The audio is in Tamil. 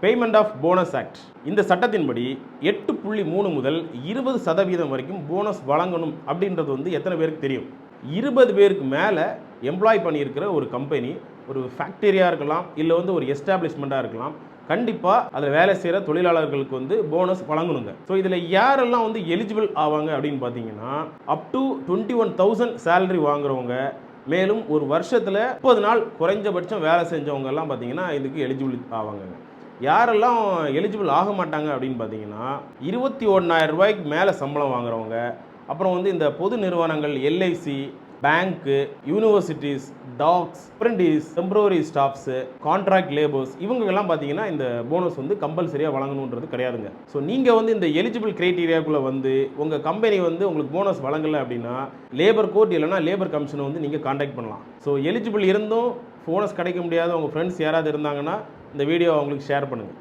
Payment of bonus act. இந்த சட்டத்தின்படி 8.3 முதல் 20% வரைக்கும் போனஸ் வழங்கணும் அப்படின்றது வந்து எத்தனை பேருக்கு தெரியும்? 20 பேருக்கு மேலே எம்ப்ளாய் பண்ணியிருக்கிற ஒரு கம்பெனி, ஒரு ஃபேக்டரியாக இருக்கலாம், இல்லை வந்து ஒரு எஸ்டாப்ளிஷ்மெண்ட்டாக இருக்கலாம், கண்டிப்பாக அதில் வேலை செய்கிற தொழிலாளர்களுக்கு வந்து போனஸ் வழங்கணுங்க. ஸோ இதில் யாரெல்லாம் வந்து எலிஜிபிள் ஆவாங்க அப்படின்னு பார்த்தீங்கன்னா, அப் டு 21,000 சேலரி வாங்குறவங்க, மேலும் ஒரு வருஷத்தில் 30 நாள் குறைஞ்சபட்சம் வேலை செஞ்சவங்க எல்லாம் பார்த்தீங்கன்னா இதுக்கு எலிஜிபிள் ஆவாங்க. யாரெல்லாம் எலிஜிபிள் ஆக மாட்டாங்க அப்படின்னு பார்த்தீங்கன்னா, 21,000 ரூபாய்க்கு மேலே சம்பளம் வாங்குறவங்க, அப்புறம் வந்து இந்த பொது நிறுவனங்கள், LIC, bank, universities, docks, apprentice, temporary staffs, contract labours, இவங்கெல்லாம் பார்த்தீங்கன்னா இந்த போனஸ் வந்து கம்பல்சரியாக வழங்கணுன்றது கிடையாதுங்க. ஸோ நீங்கள் வந்து இந்த எலிஜிபிள் க்ரைட்டீரியாக்குள்ளே வந்து உங்கள் கம்பெனி வந்து உங்களுக்கு போனஸ் வழங்கலை அப்படின்னா லேபர் கோர்ட் இல்லைனா லேபர் கமிஷனை வந்து நீங்கள் கான்டாக்ட் பண்ணலாம். ஸோ எலிஜிபிள் இருந்தும் போனஸ் கிடைக்க முடியாத உங்கள் ஃப்ரெண்ட்ஸ் யாராவது இருந்தாங்கன்னா இந்த வீடியோ அவங்களுக்கு ஷேர் பண்ணுங்கள்.